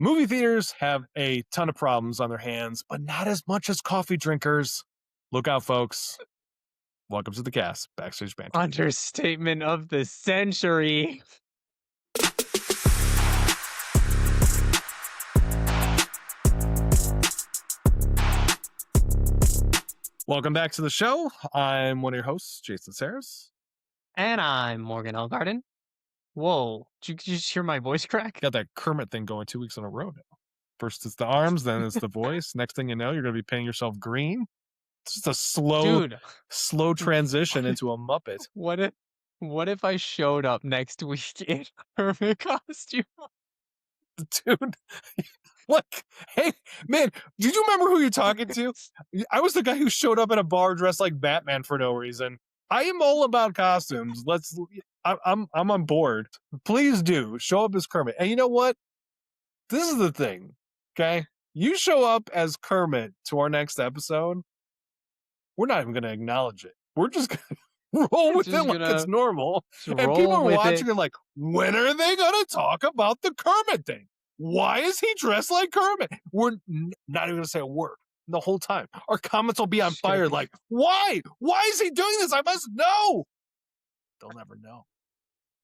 Movie theaters have a ton of problems on their hands, but not as much as coffee drinkers. Look out, folks. Welcome to the cast, Backstage Banter. Understatement of the century. Welcome back to the show. I'm one of your hosts, Jason Saris. And I'm Morgan Elgarden. Whoa, did you just hear my voice crack? Got that Kermit thing going 2 weeks in a row now. First it's the arms, then it's the voice. Next thing you know, you're going to be painting yourself green. It's just a slow transition into a Muppet. What if I showed up next week in a Kermit costume? Dude, look, hey, man, did you remember who you're talking to? I was the guy who showed up at a bar dressed like Batman for no reason. I am all about costumes. I'm on board. Please do show up as Kermit. And you know what? This is the thing, okay? You show up as Kermit to our next episode, we're not even going to acknowledge it. We're just going to roll with it like it's normal. And people are watching and like, when are they going to talk about the Kermit thing? Why is he dressed like Kermit? We're not even going to say a word the whole time. Our comments will be on fire like, why? Why is he doing this? I must know. They'll never know.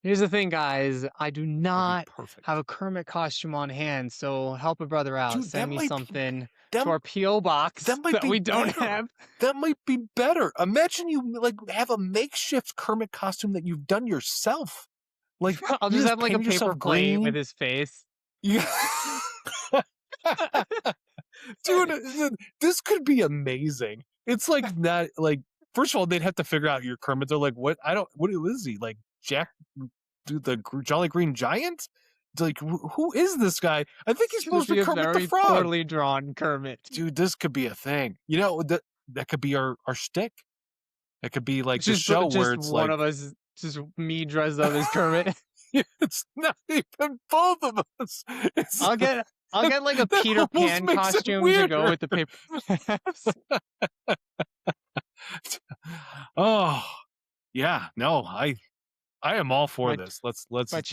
Here's the thing, guys. I do not have a Kermit costume on hand, so help a brother out. Dude, send me something to our P.O. box that we don't have. That might be better. Imagine you like have a makeshift Kermit costume that you've done yourself. Like I'll just have like a paper plate with his face. Yeah. Dude, this could be amazing. It's like not like, first of all, they'd have to figure out your Kermit. They're like, what is he? Like Jack, dude, the Jolly Green Giant? It's like, who is this guy? I think he's supposed to be Kermit the Frog. Poorly drawn Kermit. Dude, this could be a thing. You know, that could be our shtick. That could be like the show where it's one like of us, just me dressed up as Kermit. It's not even both of us. I'll get like a Peter Pan costume to go with the paper maps. Oh, yeah. No, I am all for this. Let's make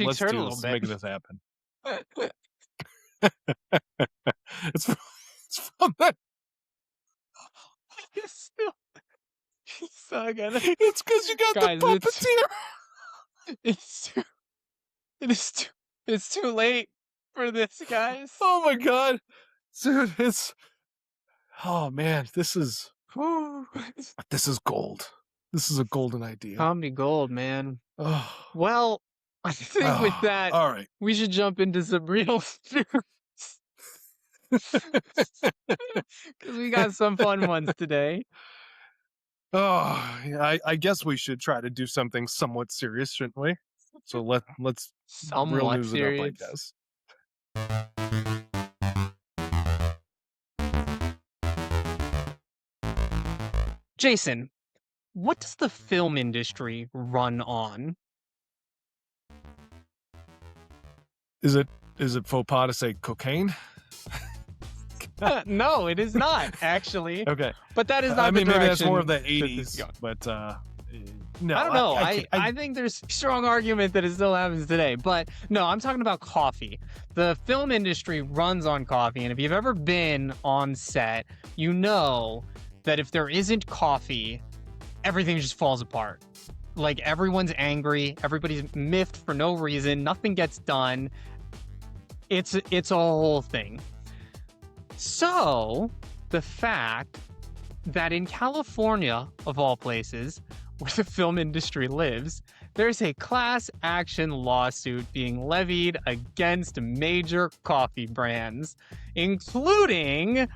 this happen. It's from that. It's because you got the puppeteer. It's too late for this, guys. Oh my god, dude! Oh man, this is gold. This is a golden idea. Comedy gold, man. Oh. Well, I think with that, all right, we should jump into some real news. Because we got some fun ones today. Oh, I guess we should try to do something somewhat serious, shouldn't we? So let's real news serious. It up, I guess. Jason, what does the film industry run on? Is it faux pas to say cocaine? No, it is not, actually. Okay. But that is not maybe that's more of the 80s, but no. I don't know. I think there's a strong argument that it still happens today. But no, I'm talking about coffee. The film industry runs on coffee, and if you've ever been on set, you know that if there isn't coffee, everything just falls apart. Like, everyone's angry, everybody's miffed for no reason, nothing gets done. It's a whole thing. So, the fact that in California, of all places, where the film industry lives, there's a class action lawsuit being levied against major coffee brands, including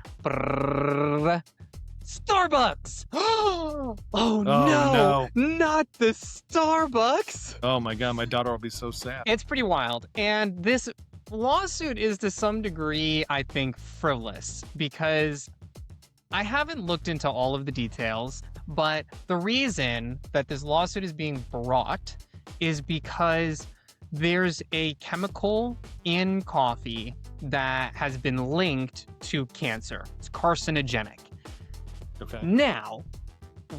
Starbucks. Oh no, not the Starbucks. Oh my god, my daughter will be so sad. It's pretty wild. And this lawsuit is to some degree, I think, frivolous, because I haven't looked into all of the details, but the reason that this lawsuit is being brought is because there's a chemical in coffee that has been linked to cancer. It's carcinogenic. Okay. Now,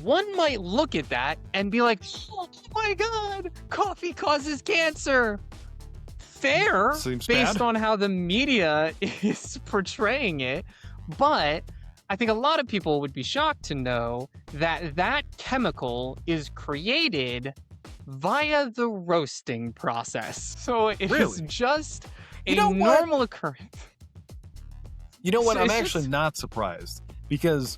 one might look at that and be like, oh my god, coffee causes cancer. fair Seems based bad. on how the media is portraying it, but I think a lot of people would be shocked to know that that chemical is created via the roasting process. So it is Really? just You a know what? normal occurrence. You know what? So I'm it's actually just not surprised because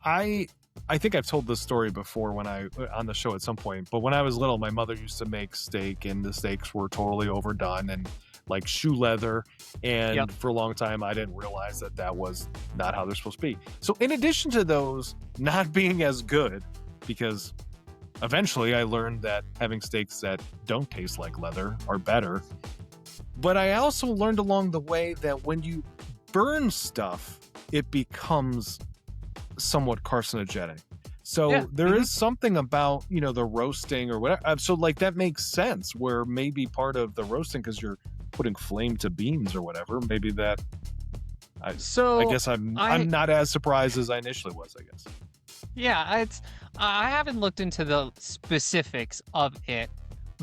I I think I've told this story before when I on the show at some point, but when I was little, my mother used to make steak and the steaks were totally overdone and like shoe leather. yep. And for a long time, I didn't realize that that was not how they're supposed to be. So, in addition to those not being as good, because eventually I learned that having steaks that don't taste like leather are better. But I also learned along the way that when you burn stuff, it becomes somewhat carcinogenic. So Yeah. there is something about, the roasting or whatever. So like that makes sense where maybe part of the roasting, because you're putting flame to beans or whatever, maybe that I So guess I'm I not as surprised as I initially was, I guess. yeah, I haven't looked into the specifics of it.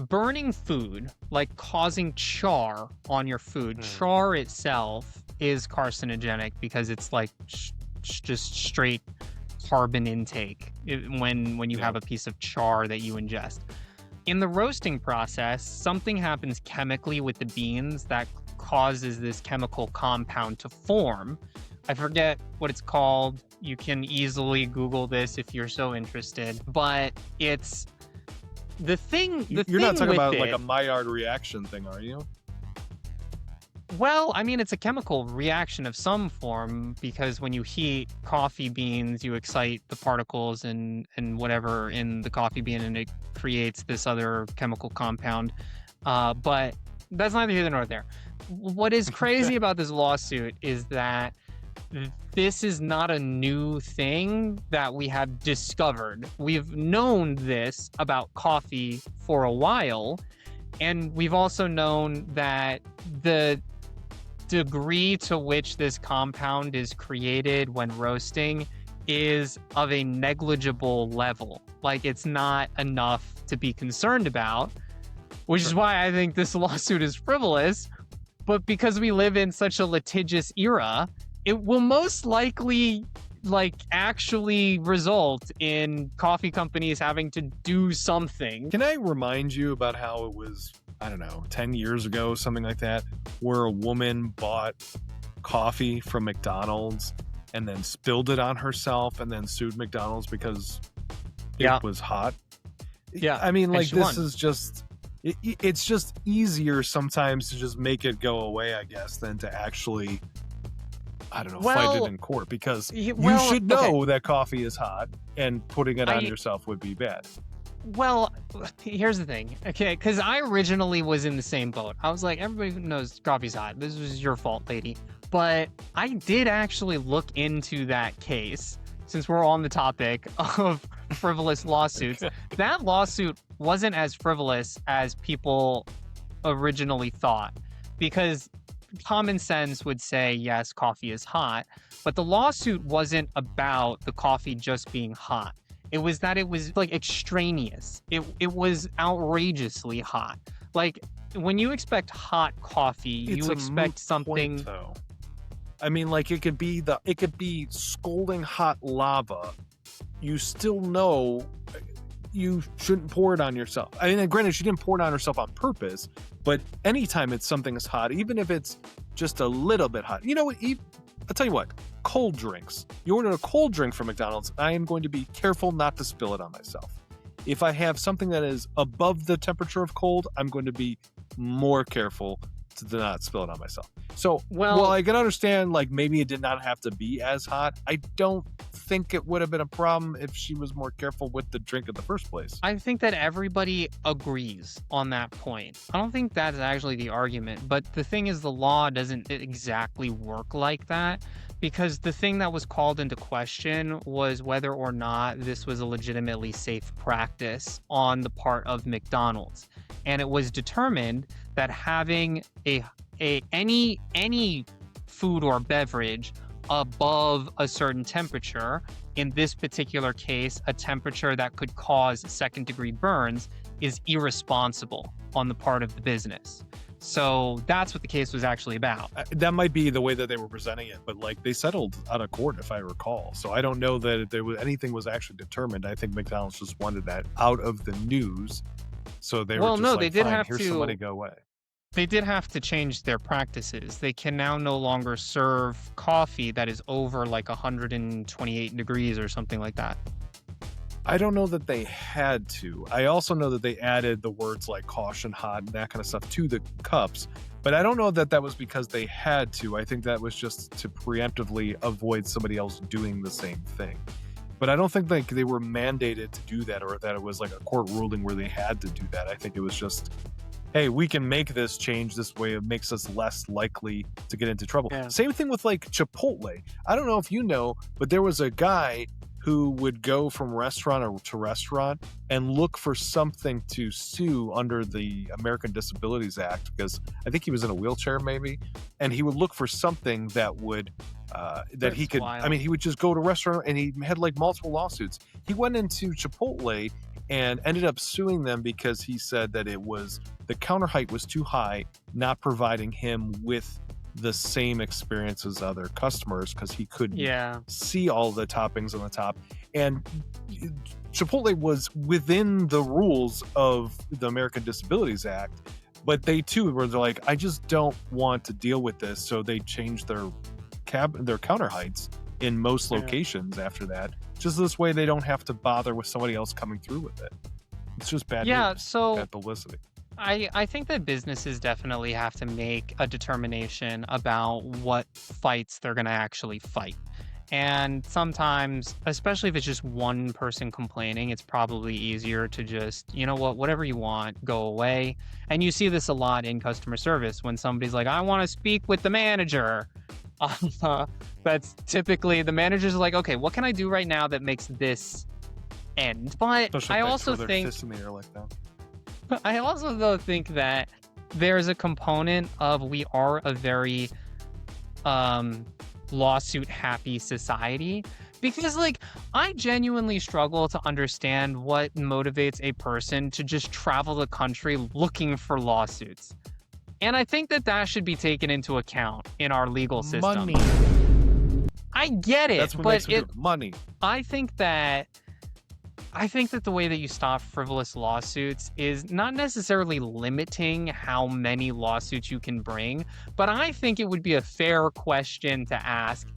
Burning food, like causing char on your food, Hmm. char itself is carcinogenic because it's like just straight carbon intake when you Yeah. have a piece of char that you ingest. In the roasting process, something happens chemically with the beans that causes this chemical compound to form. I forget what it's called. You can easily Google this if you're so interested. But it's the thing. The You're thing not talking with about it, like a Maillard reaction thing, are you? well, I mean, it's a chemical reaction of some form because when you heat coffee beans, you excite the particles and whatever in the coffee bean, and it creates this other chemical compound. But that's neither here nor there. What is crazy about this lawsuit is that this is not a new thing that we have discovered. We've known this about coffee for a while, and we've also known that the degree to which this compound is created when roasting is of a negligible level. Like it's not enough to be concerned about, which is why I think this lawsuit is frivolous. But because we live in such a litigious era, it will most likely actually result in coffee companies having to do something. Can I remind you about how it was, I don't know, 10 years ago, something like that, where a woman bought coffee from McDonald's and then spilled it on herself and then sued McDonald's because Yeah. it was hot? Yeah, I mean, and like, she this won. is just, it's just easier sometimes to just make it go away, I guess, than to actually, I don't know, fight Well, it in court because you well, should okay. know that coffee is hot and putting it on I yourself would be bad. Well, here's the thing, okay? Because I originally was in the same boat. I was like, everybody knows coffee's hot. This was your fault, lady. But I did actually look into that case since we're on the topic of frivolous lawsuits. Okay. That lawsuit wasn't as frivolous as people originally thought because common sense would say, yes, coffee is hot. But the lawsuit wasn't about the coffee just being hot. It was that it was like extraneous. It was outrageously hot. Like when you expect hot coffee, It's you a expect moot something. point, though. I mean, like it could be scalding hot lava. You still know you shouldn't pour it on yourself. I mean, granted, she didn't pour it on herself on purpose, but anytime it's something is hot, even if it's just a little bit hot, I'll tell you what, cold drinks. You order a cold drink from McDonald's, I am going to be careful not to spill it on myself. If I have something that is above the temperature of cold, I'm going to be more careful to not spill it on myself. So, Well- while I can understand, like, maybe it did not have to be as hot, I don't think it would have been a problem if she was more careful with the drink in the first place. I think that everybody agrees on that point. I don't think that's actually the argument, but the thing is the law doesn't exactly work like that because the thing that was called into question was whether or not this was a legitimately safe practice on the part of McDonald's. And it was determined that having any food or beverage above a certain temperature, in this particular case, a temperature that could cause second-degree burns, is irresponsible on the part of the business. So that's what the case was actually about. That might be the way that they were presenting it, but like they settled out of court, if I recall. So I don't know that there was anything was actually determined. I think McDonald's just wanted that out of the news, so they were Well, just no, like, they did "Fine, have here's some money, to. go away." They did have to change their practices. They can now no longer serve coffee that is over like 128 degrees or something like that. I don't know that they had to. I also know that they added the words like caution hot and that kind of stuff to the cups, but I don't know that that was because they had to. I think that was just to preemptively avoid somebody else doing the same thing. But I don't think like they were mandated to do that, or that it was like a court ruling where they had to do that. I think it was just, hey, we can make this change this way. It makes us less likely to get into trouble. Yeah. Same thing with like Chipotle. I don't know if you know, but there was a guy who would go from restaurant to restaurant and look for something to sue under the American Disabilities Act, because I think he was in a wheelchair maybe, and he would look for something that would that he That's could. wild. I mean, he would just go to a restaurant and he had like multiple lawsuits. He went into Chipotle and ended up suing them because he said that it was the counter height was too high, not providing him with the same experience as other customers because he couldn't Yeah. see all the toppings on the top. And Chipotle was within the rules of the American Disabilities Act, but they too were like, I just don't want to deal with this. So they changed their counter heights in most Yeah. locations after that. Just this way they don't have to bother with somebody else coming through with it. It's just bad Yeah, news, so bad publicity. I think that businesses definitely have to make a determination about what fights they're going to actually fight. And sometimes, especially if it's just one person complaining, it's probably easier to just, you know what, whatever you want, go away. And you see this a lot in customer service when somebody's like, I want to speak with the manager. That's typically the manager's like, okay, what can I do right now that makes this end? But Especially I if they also throw their think fist in the air like that. I also though think that there's a component of we are a very lawsuit happy society, because like I genuinely struggle to understand what motivates a person to just travel the country looking for lawsuits. And I think that that should be taken into account in our legal system. Money. I get it, That's what but makes me do it. Money. I think that the way that you stop frivolous lawsuits is not necessarily limiting how many lawsuits you can bring, but I think it would be a fair question to ask,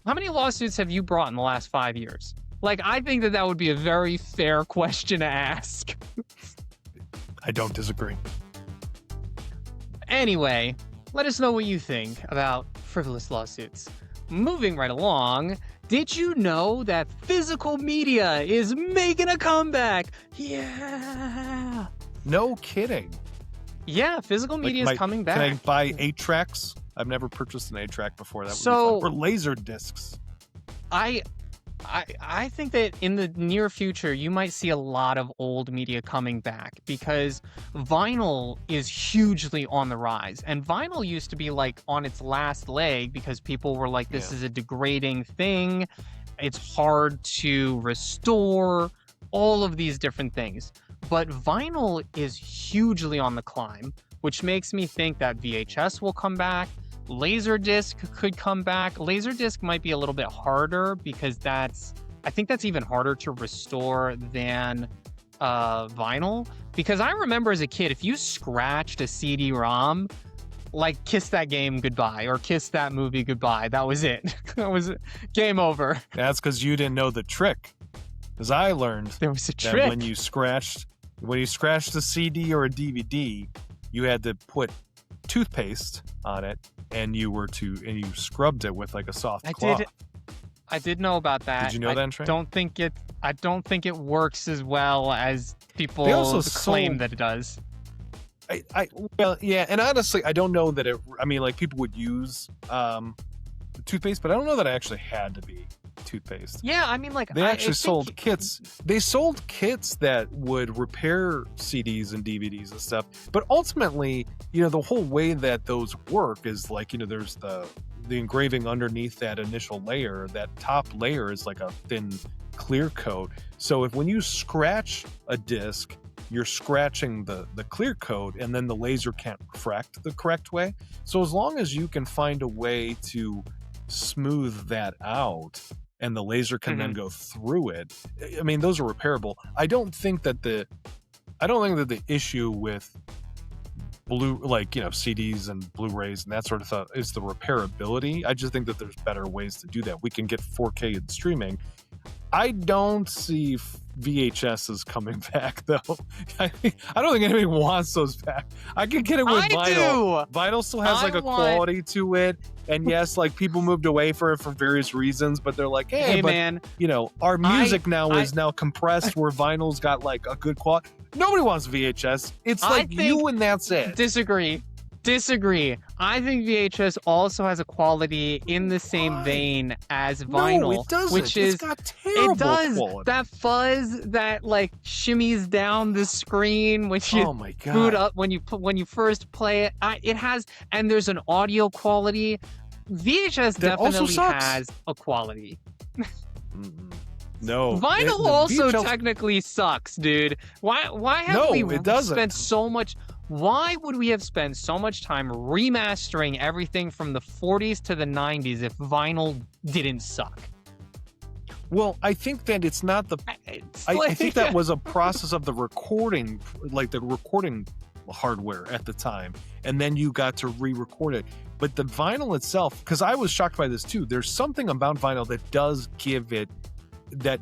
how many lawsuits have you brought in the last 5 years? Like, I think that that would be a very fair question to ask. I don't disagree. Anyway, let us know what you think about frivolous lawsuits. Moving right along, did you know that physical media is making a comeback? Yeah. No kidding. Yeah, physical media is coming back. Can I buy 8 tracks? I've never purchased an 8 track before. That would So- be fun. Or laser discs. I think that in the near future you might see a lot of old media coming back, because vinyl is hugely on the rise, and vinyl used to be like on its last leg because people were like, this Yeah. is a degrading thing, it's hard to restore, all of these different things. But vinyl is hugely on the climb, which makes me think that VHS will come back. Laserdisc could come back. Laserdisc might be a little bit harder because I think that's even harder to restore than vinyl. Because I remember as a kid, if you scratched a CD-ROM, like kiss that game goodbye or kiss that movie goodbye. That was it. That was it. Game over. That's because you didn't know the trick. Because I learned There was a that trick. when you scratched a CD or a DVD, you had to put toothpaste on it, and you scrubbed it with like a soft cloth. I did know about that. Did you know that, Trey? I don't think it works as well as people They also claim sold- that it does. Well, yeah, and honestly, I don't know that it. I mean, like people would use toothpaste, but I don't know that it actually had to be toothpaste. Yeah, I mean, like They I actually think- sold kits. They sold kits that would repair CDs and DVDs and stuff. But ultimately, the whole way that those work is like, there's the engraving underneath that initial layer. That top layer is like a thin clear coat. So when you scratch a disc, you're scratching the clear coat, and then the laser can't refract the correct way. So as long as you can find a way to smooth that out and the laser can then go through it, I mean, those are repairable. I don't think that the issue with CDs and Blu-rays and that sort of stuff is the repairability. I just think that there's better ways to do that. We can get 4K in streaming. I don't see VHSs coming back, though. I don't think anybody wants those back. I could get it with vinyl. Vinyl still has like a quality to it, and yes, like people moved away from it for various reasons, but they're like, hey but, man, our music is now compressed where vinyl's got like a good quality. Nobody wants VHS. It's like you and that's it. Disagree. I think VHS also has a quality in the same vein as vinyl. No, it doesn't. Which is, it's got terrible quality. That fuzz that like shimmies down the screen when you boot up, when you first play it. It has, and there's an audio quality. VHS definitely has a quality. No, vinyl also technically sucks, dude. Why have we spent so much? Why would we have spent so much time remastering everything from the 40s to the 90s if vinyl didn't suck? Well, I think that it's not the. I think that was a process of the recording, like the recording hardware at the time, and then you got to re-record it. But the vinyl itself, because I was shocked by this too. There's something about vinyl that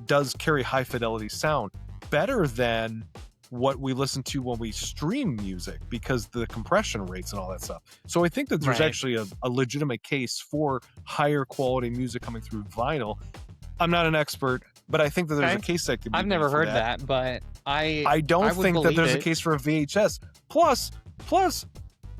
does carry high fidelity sound better than what we listen to when we stream music, because the compression rates and all that stuff. So I think that there's actually a legitimate case for higher quality music coming through vinyl. I'm not an expert, but I think that there's a case that could be. I've never heard that, but I don't think that there's a case for a VHS. Plus,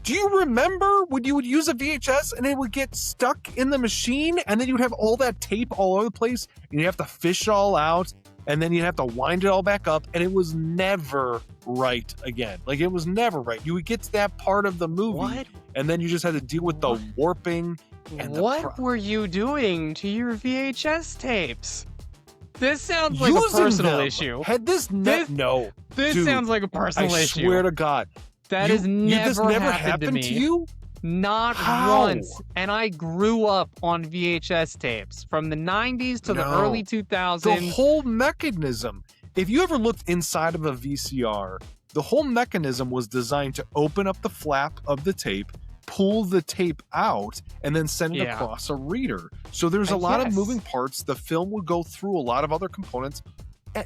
do you remember when you would use a VHS and it would get stuck in the machine, and then you'd have all that tape all over the place, and you have to fish it all out, and then you'd have to wind it all back up, and it was never right again. Like, it was never right. You would get to that part of the movie, and then you just had to deal with the warping. And what were you doing to your VHS tapes? This sounds like a personal issue. This sounds like a personal issue. I swear to God. That has never happened to you? Not once. And I grew up on VHS tapes from the 90s to the early 2000s. The whole mechanism. If you ever looked inside of a VCR, the whole mechanism was designed to open up the flap of the tape, pull the tape out, and then send it across a reader. So there's a lot of moving parts. The film would go through a lot of other components.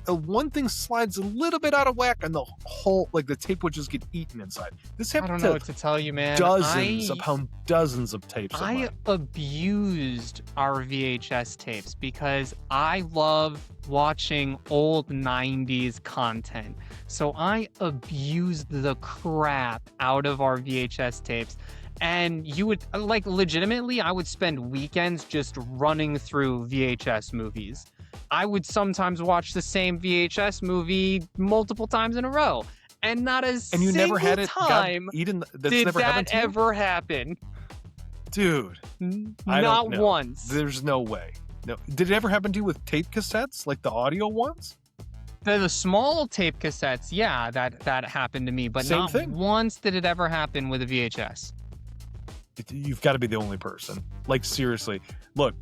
One thing slides a little bit out of whack, and the whole, like, the tape would just get eaten inside. This happened. I don't know what to tell you, man. Dozens of tapes. I abused our VHS tapes because I love watching old 90s content. So I abused the crap out of our VHS tapes. And you would, like, legitimately, I would spend weekends just running through VHS movies. I would sometimes watch the same VHS movie multiple times in a row, and not a and you never had it time eaten. Did never that ever happen, dude? Not once. There's no way. No. Did it ever happen to you with tape cassettes, like the audio ones? The small tape cassettes, yeah, that happened to me, but not once did it ever happen with a VHS. You've got to be the only person. Like, seriously, look.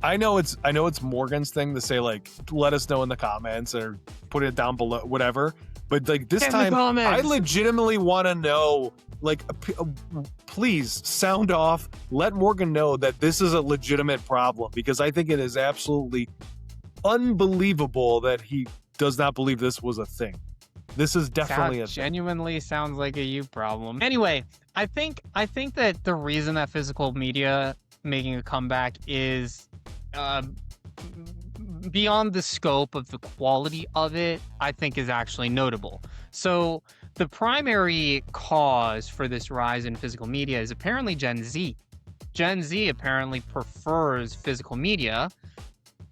I know it's Morgan's thing to say, like, let us know in the comments or put it down below, whatever. But like this time, I legitimately want to know, like, please sound off. Let Morgan know that this is a legitimate problem, because I think it is absolutely unbelievable that he does not believe this was a thing. This is definitely a thing. Genuinely sounds like a you problem. Anyway, I think that the reason that physical media making a comeback is beyond the scope of the quality of it, I think is actually notable. So the primary cause for this rise in physical media is apparently Gen Z. Gen Z apparently prefers physical media.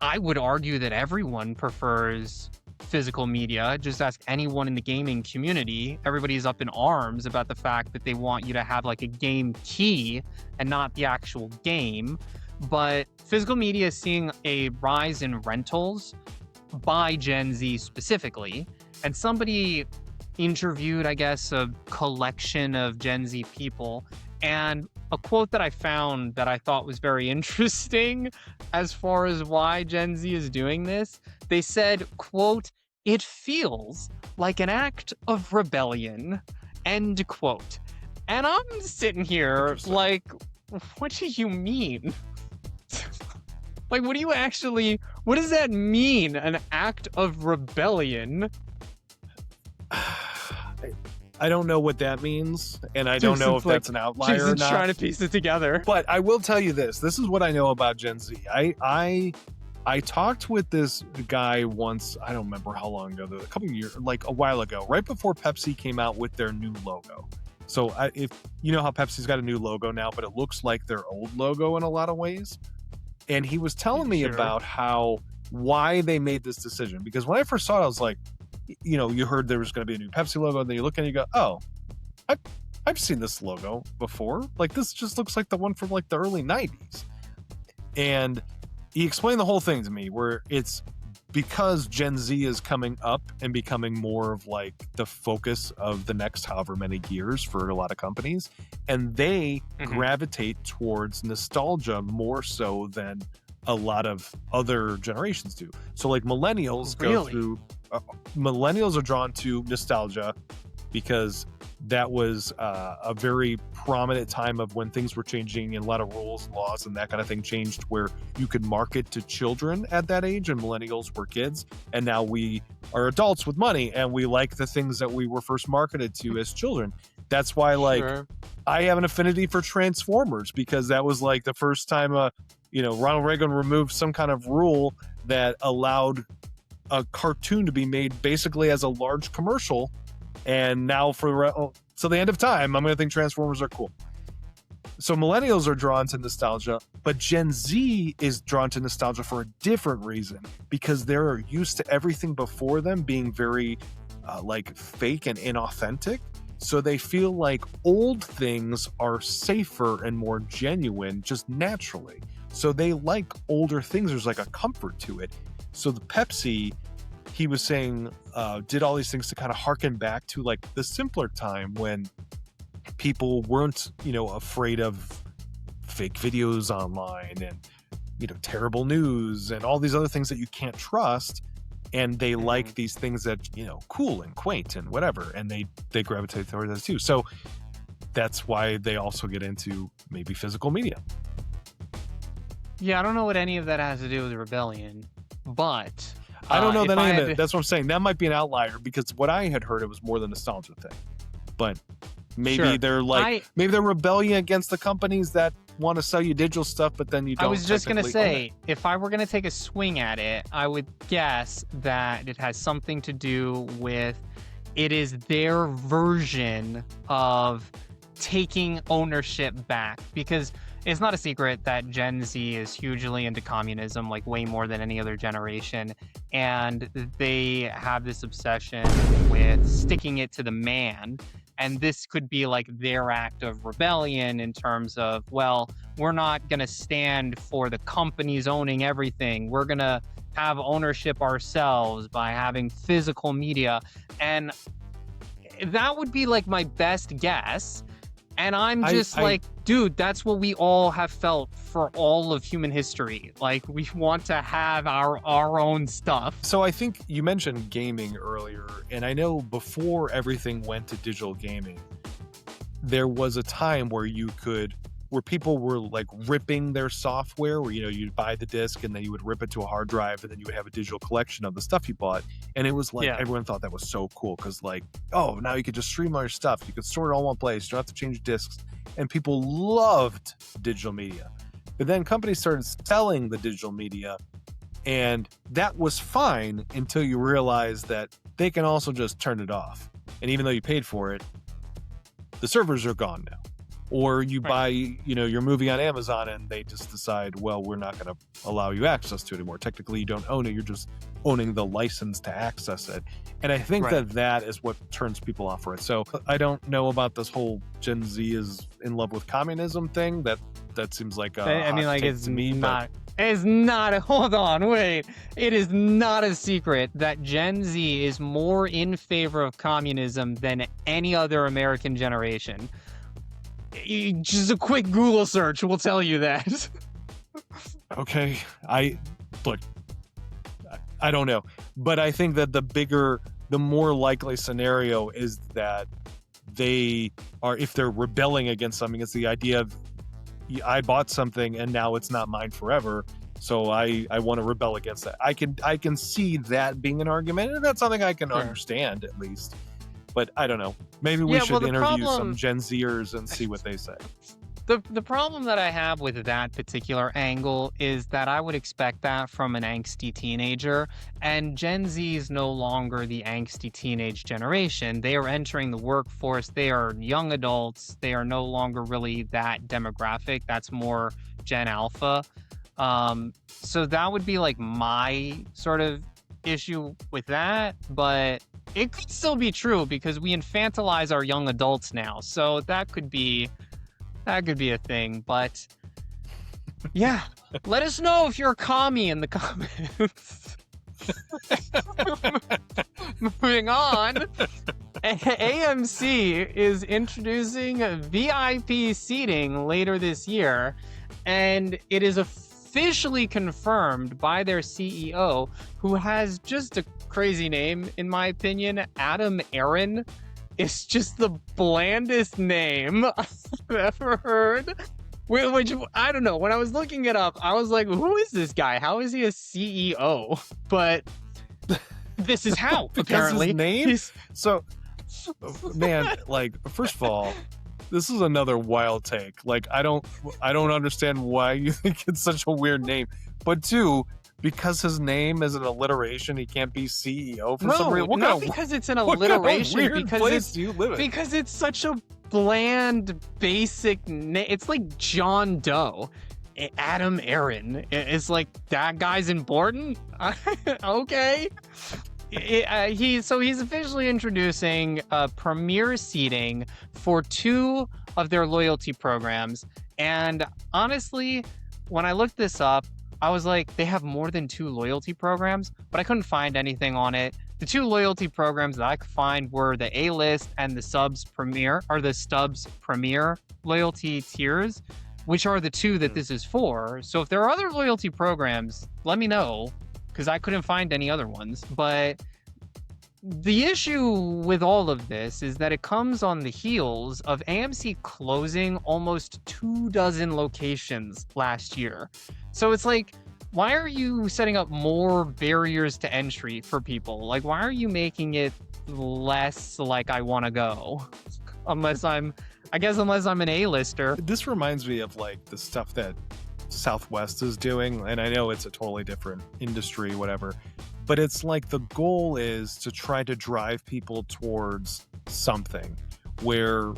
I would argue that everyone prefers physical media. Just ask anyone in the gaming community. Everybody's up in arms about the fact that they want you to have like a game key and not the actual game. But physical media is seeing a rise in rentals by Gen Z specifically. And somebody interviewed, I guess, a collection of Gen Z people. And a quote that I found that I thought was very interesting as far as why Gen Z is doing this, they said, quote, "It feels like an act of rebellion," end quote. And I'm sitting here like, what do you mean? Like, what does that mean? An act of rebellion? I don't know what that means, and I don't know if that's an outlier or Jason's not. trying to piece it together. But I will tell you this. This is what I know about Gen Z. I talked with this guy once, I don't remember how long ago, a couple of years, like a while ago, right before Pepsi came out with their new logo. So if you know how Pepsi's got a new logo now, but it looks like their old logo in a lot of ways. And he was telling me about why they made this decision. Because when I first saw it, I was like, you know, you heard there was going to be a new Pepsi logo, and then you look and you go, oh, I've seen this logo before. Like, this just looks like the one from like the early 90s. And he explained the whole thing to me, where it's because Gen Z is coming up and becoming more of like the focus of the next however many years for a lot of companies, and they gravitate towards nostalgia more so than a lot of other generations do. So like millennials go through millennials are drawn to nostalgia because that was a very prominent time of when things were changing and a lot of rules and laws and that kind of thing changed, where you could market to children at that age, and millennials were kids, and now we are adults with money and we like the things that we were first marketed to as children. That's why I have an affinity for Transformers, because that was like the first time Ronald Reagan removed some kind of rule that allowed a cartoon to be made basically as a large commercial. And now so the end of time, I'm going to think Transformers are cool. So millennials are drawn to nostalgia, but Gen Z is drawn to nostalgia for a different reason, because they're used to everything before them being very like fake and inauthentic. So they feel like old things are safer and more genuine just naturally. So they like older things. There's like a comfort to it. So the Pepsi, he was saying, did all these things to kind of harken back to like the simpler time when people weren't, afraid of fake videos online and, terrible news and all these other things that you can't trust. And they like these things that, cool and quaint and whatever. And they gravitate toward those too. So that's why they also get into maybe physical media. Yeah, I don't know what any of that has to do with rebellion, but I don't know that any of it. That's what I'm saying. That might be an outlier, because what I had heard, it was more the nostalgia thing. But maybe they're like, maybe they're rebellion against the companies that want to sell you digital stuff, but then you don't. I was just going to say, if I were going to take a swing at it, I would guess that it has something to do with, it is their version of taking ownership back, because it's not a secret that Gen Z is hugely into communism, like way more than any other generation. And they have this obsession with sticking it to the man. And this could be like their act of rebellion in terms of, well, we're not going to stand for the companies owning everything. We're going to have ownership ourselves by having physical media. And that would be like my best guess. And I'm just dude, that's what we all have felt for all of human history. Like, we want to have our own stuff. So I think you mentioned gaming earlier, and I know before everything went to digital gaming, there was a time where where people were like ripping their software, where, you'd buy the disc and then you would rip it to a hard drive, and then you would have a digital collection of the stuff you bought. And it was like, everyone thought that was so cool, because like, oh, now you could just stream all your stuff. You could store it all in one place. You don't have to change discs. And people loved digital media. But then companies started selling the digital media, and that was fine until you realize that they can also just turn it off. And even though you paid for it, the servers are gone now. Or you buy, your movie on Amazon, and they just decide, well, we're not going to allow you access to it anymore. Technically, you don't own it. You're just owning the license to access it. And I think that is what turns people off for it. So I don't know about this whole Gen Z is in love with communism thing. That seems like a it's to me, not It's not a hold on, wait. It is not a secret that Gen Z is more in favor of communism than any other American generation. Just a quick Google search will tell you that. Okay, look. I don't know, but I think that the more likely scenario is that they are, if they're rebelling against something, it's the idea of I bought something and now it's not mine forever, so I want to rebel against that. I can see that being an argument, and that's something I can understand at least. But I don't know. Maybe we should interview some Gen Zers and see what they say. The problem that I have with that particular angle is that I would expect that from an angsty teenager, and Gen Z is no longer the angsty teenage generation. They are entering the workforce. They are young adults. They are no longer really that demographic. That's more Gen Alpha. So that would be like my sort of issue with that, but it could still be true because we infantilize our young adults now. So that could be a thing, but yeah, let us know if you're a commie in the comments. Moving on, AMC is introducing VIP seating later this year, and it is officially confirmed by their CEO, who has just a crazy name, in my opinion, Adam Aaron. It's just the blandest name I've ever heard. Which, I don't know. When I was looking it up, I was like, who is this guy? How is he a CEO? But this is how, apparently. His name? So, man, like, first of all, this is another wild take. Like, I don't understand why you think it's such a weird name. But two, because his name is an alliteration, he can't be CEO for some reason. Not because it's an alliteration. What kind of weird place do you live in? Because it's such a bland, basic name. It's like John Doe. Adam Aaron. It's like, that guy's important? Okay. He's officially introducing premier seating for 2 of their loyalty programs. And honestly, when I looked this up, I was like, they have more than 2 loyalty programs, but I couldn't find anything on it. The 2 loyalty programs that I could find were the A-list and the Stubs Premier loyalty tiers, which are the 2 that this is for. So if there are other loyalty programs, let me know, because I couldn't find any other ones. But the issue with all of this is that it comes on the heels of AMC closing almost 24 locations last year. So it's like, why are you setting up more barriers to entry for people? Like, why are you making it less like I want to go? Unless I'm an A-lister. This reminds me of like the stuff that Southwest is doing, and I know it's a totally different industry, whatever, but it's like the goal is to try to drive people towards something where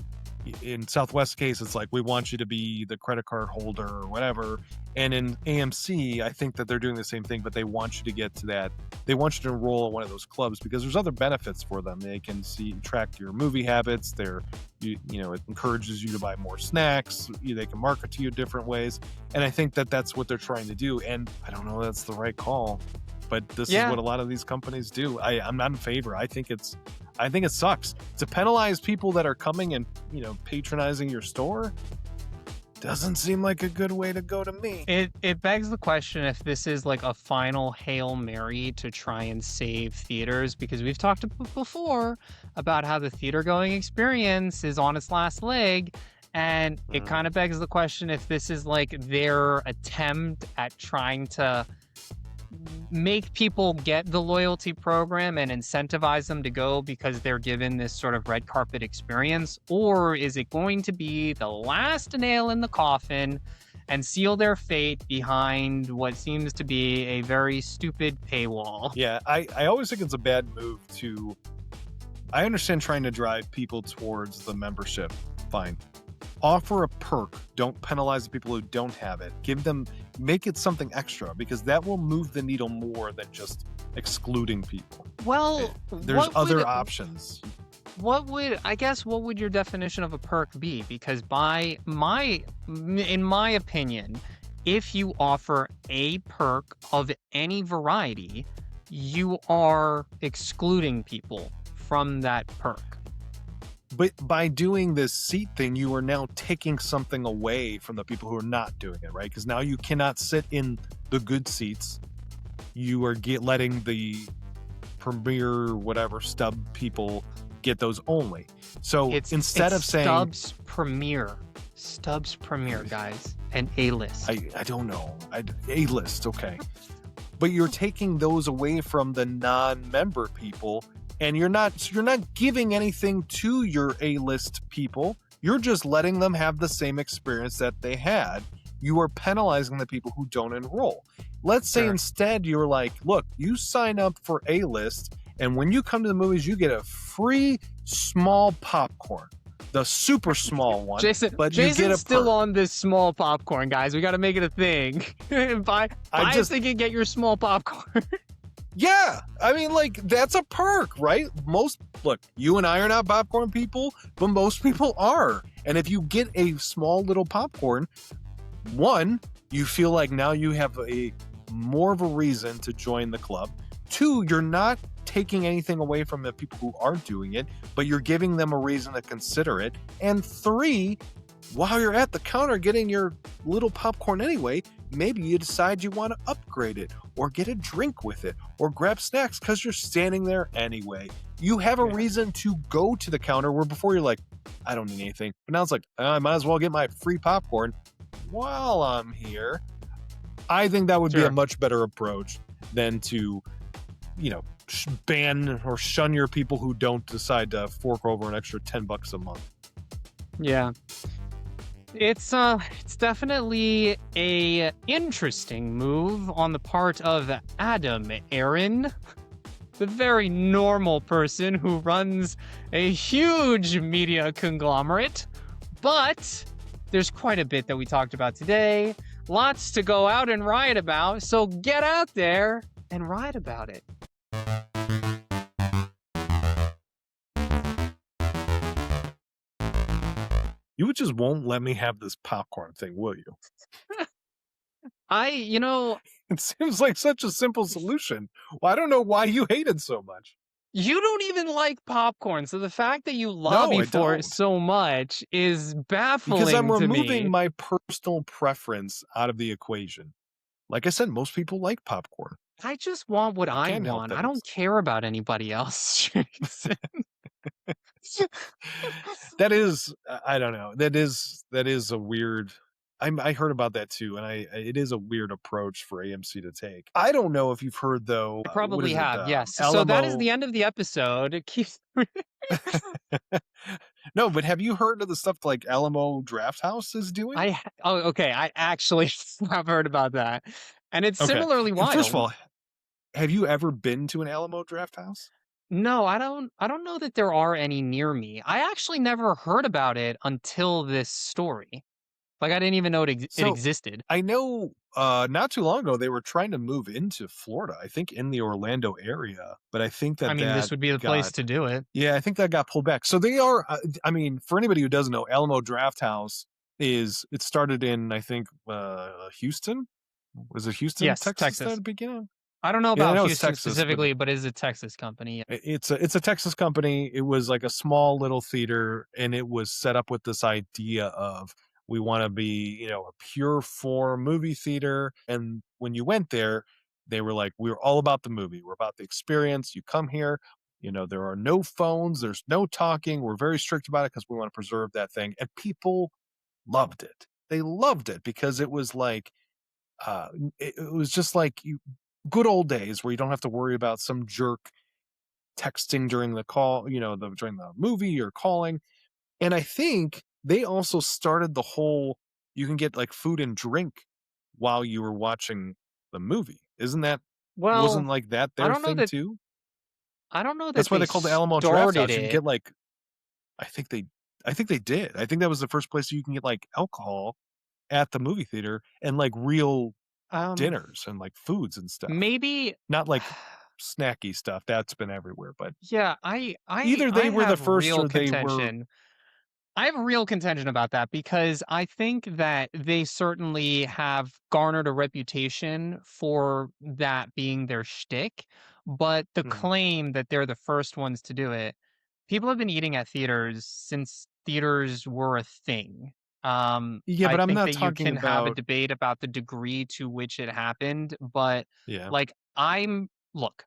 in Southwest case, it's like, we want you to be the credit card holder or whatever. And in AMC, I think that they're doing the same thing, but they want you to get to that. They want you to enroll in one of those clubs because there's other benefits for them. They can track your movie habits. It encourages you to buy more snacks. They can market to you different ways. And I think that that's what they're trying to do. And I don't know, that's the right call, but this is what a lot of these companies do. I'm not in favor. I think it sucks to penalize people that are coming and patronizing your store. Doesn't seem like a good way to go to me. It begs the question if this is like a final Hail Mary to try and save theaters, because we've talked before about how the theater going experience is on its last leg, and it kind of begs the question if this is like their attempt at trying to make people get the loyalty program and incentivize them to go because they're given this sort of red carpet experience, or is it going to be the last nail in the coffin and seal their fate behind what seems to be a very stupid paywall? Yeah, I always think it's a bad move I understand trying to drive people towards the membership, fine. Offer a perk. Don't penalize the people who don't have it. Make it something extra, because that will move the needle more than just excluding people. Well, there's other options. What would your definition of a perk be? Because in my opinion, if you offer a perk of any variety, you are excluding people from that perk. But by doing this seat thing, you are now taking something away from the people who are not doing it, right? Because now you cannot sit in the good seats. You are letting the premier whatever stub people get those only. So instead of saying Stubbs Premier, guys, and A-list. I don't know. A-list, okay. But you're taking those away from the non-member people, and you're not giving anything to your A-list people. You're just letting them have the same experience that they had. You are penalizing the people who don't enroll. Let's say instead you're like, look, you sign up for A-list, and when you come to the movies, you get a free small popcorn. The super small one. Jason's still on this small popcorn, guys. We got to make it a thing. buy a thing and get your small popcorn. Yeah, I mean, like, that's a perk, right? Look, you and I are not popcorn people, but most people are. And if you get a small little popcorn, one, you feel like now you have more of a reason to join the club. Two, you're not taking anything away from the people who are doing it, but you're giving them a reason to consider it. And three, while you're at the counter getting your little popcorn anyway, maybe you decide you want to upgrade it or get a drink with it or grab snacks because you're standing there anyway. You have a reason to go to the counter where before you're like, I don't need anything. But now it's like, I might as well get my free popcorn while I'm here. I think that would be a much better approach than to, ban or shun your people who don't decide to fork over an extra $10 a month. Yeah. It's definitely a interesting move on the part of Adam Aaron, the very normal person who runs a huge media conglomerate. But there's quite a bit that we talked about today. Lots to go out and riot about, so get out there and riot about it. You just won't let me have this popcorn thing, will you? It seems like such a simple solution. Well, I don't know why you hate it so much. You don't even like popcorn, so the fact that you lobby for it so much is baffling to me. Because I'm removing my personal preference out of the equation. Like I said, most people like popcorn. I just want what I want. I don't care about anybody else. That is, I don't know. That is a weird. I heard about that too, and it is a weird approach for AMC to take. I don't know if you've heard though. I probably have, yes. Alamo... So that is the end of the episode. It keeps. No, but have you heard of the stuff like Alamo Draft House is doing? Okay. I actually have heard about that, and it's similarly wild. First of all, have you ever been to an Alamo Draft House? No, I don't know that there are any near me. I actually never heard about it until this story. Like, I didn't even know it existed. I know not too long ago they were trying to move into Florida, I think in the Orlando area, but I think that this would be the place to do it. Yeah, I think that got pulled back. So they are, for anybody who doesn't know, Alamo Draft House it started in, I think, Houston? Was it Houston, yes, Texas at the beginning? I don't know about Houston specifically, but it's a Texas company. It's a Texas company. It was like a small little theater, and it was set up with this idea of we want to be, a pure form movie theater. And when you went there, they were like, we're all about the movie. We're about the experience. You come here, there are no phones. There's no talking. We're very strict about it because we want to preserve that thing. And people loved it. They loved it because it was like, it was just like good old days where you don't have to worry about some jerk texting during the call, during the movie or calling. And I think they also started the whole, you can get like food and drink while you were watching the movie. Isn't that, wasn't like that their thing too? I don't know that that's why they called the Alamo Draft House. You can get like, I think they did. I think that was the first place you can get like alcohol at the movie theater and like real dinners and like foods and stuff. Maybe not like snacky stuff that's been everywhere, but yeah, either they were the first or they were. I have a real contention about that because I think that they certainly have garnered a reputation for that being their shtick, but the Mhm. claim that they're the first ones to do it, people have been eating at theaters since theaters were a thing. Yeah, I but I'm think not that you talking can have a about. debate about the degree to which it happened, but Yeah, like look,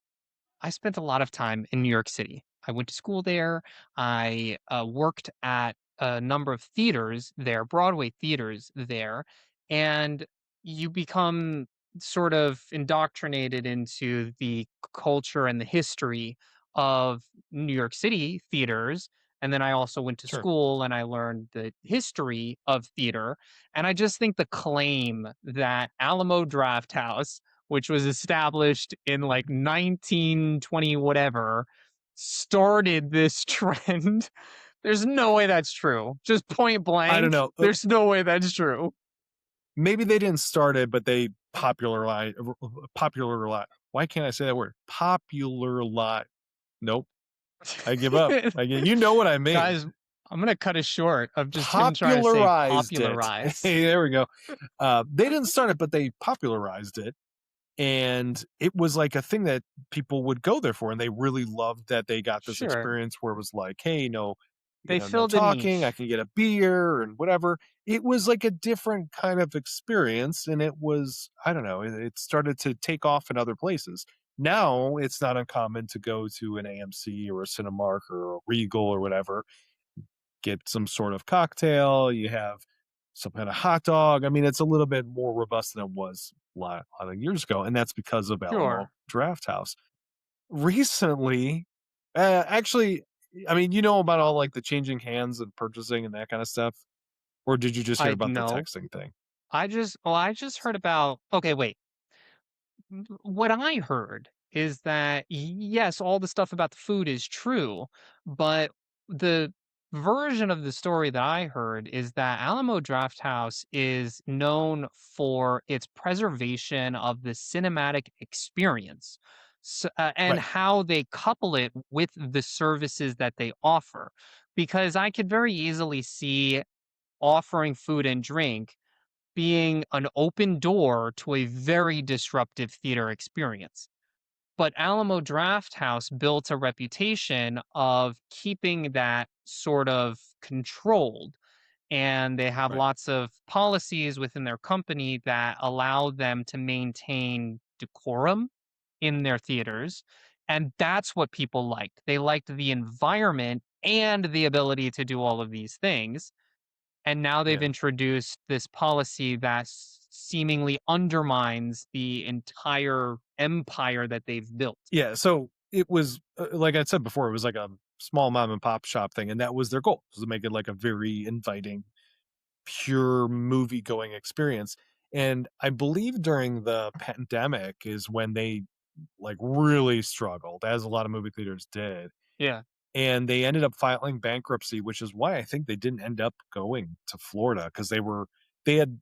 I spent a lot of time in New York City. I went to school there. I worked at a number of theaters there, Broadway theaters there, and you become sort of indoctrinated into the culture and the history of New York City theaters. And then I also went to sure. school and I learned the history of theater. And I just think the claim that Alamo Draft House, which was established in like 1920 whatever, started this trend. There's no way that's true. Just point I don't blank, know. there's no way that's true. Maybe they didn't start it, but they popularized. Why can't I say that word? Popularized. Nope. I give up. You know what I mean. Guys, I'm gonna cut it short of just him trying to say Popularized it. popularize. Hey, there we go. They didn't start it, but they popularized it. And it was like a thing that people would go there for, and they really loved that they got this Sure. experience where it was like, "Hey, no, They no filled a talking, I niche. can get a beer and whatever." It was like a different kind of experience, and it was I don't know, it started to take off in other places. Now, it's not uncommon to go to an AMC or a Cinemark or a Regal or whatever, get some sort of cocktail, you have some kind of hot dog. I mean, it's a little bit more robust than it was a lot of years ago, and that's because of Alamo Sure. Draft House. Recently, actually, I mean, you know about all like the changing hands and purchasing and that kind of stuff, or did you just hear I about the know. texting thing? I just heard about okay, wait. What I heard is that yes, all the stuff about the food is true, but the version of the story that I heard is that Alamo Drafthouse is known for its preservation of the cinematic experience. And Right. how they couple it with the services that they offer. Because I could very easily see offering food and drink being an open door to a very disruptive theater experience. But Alamo Drafthouse built a reputation of keeping that sort of controlled. And they have Right. lots of policies within their company that allow them to maintain decorum in their theaters. And that's what people liked. They liked the environment and the ability to do all of these things, and now they've Yeah. introduced this policy that seemingly undermines the entire empire that they've built. Yeah. So it was like I said before, it was like a small mom and pop shop thing, and that was their goal, was to make it like a very inviting, pure movie going experience. And I believe during the pandemic is when they like really struggled, as a lot of movie theaters did. Yeah, And they ended up filing bankruptcy, which is why I think they didn't end up going to Florida because they had,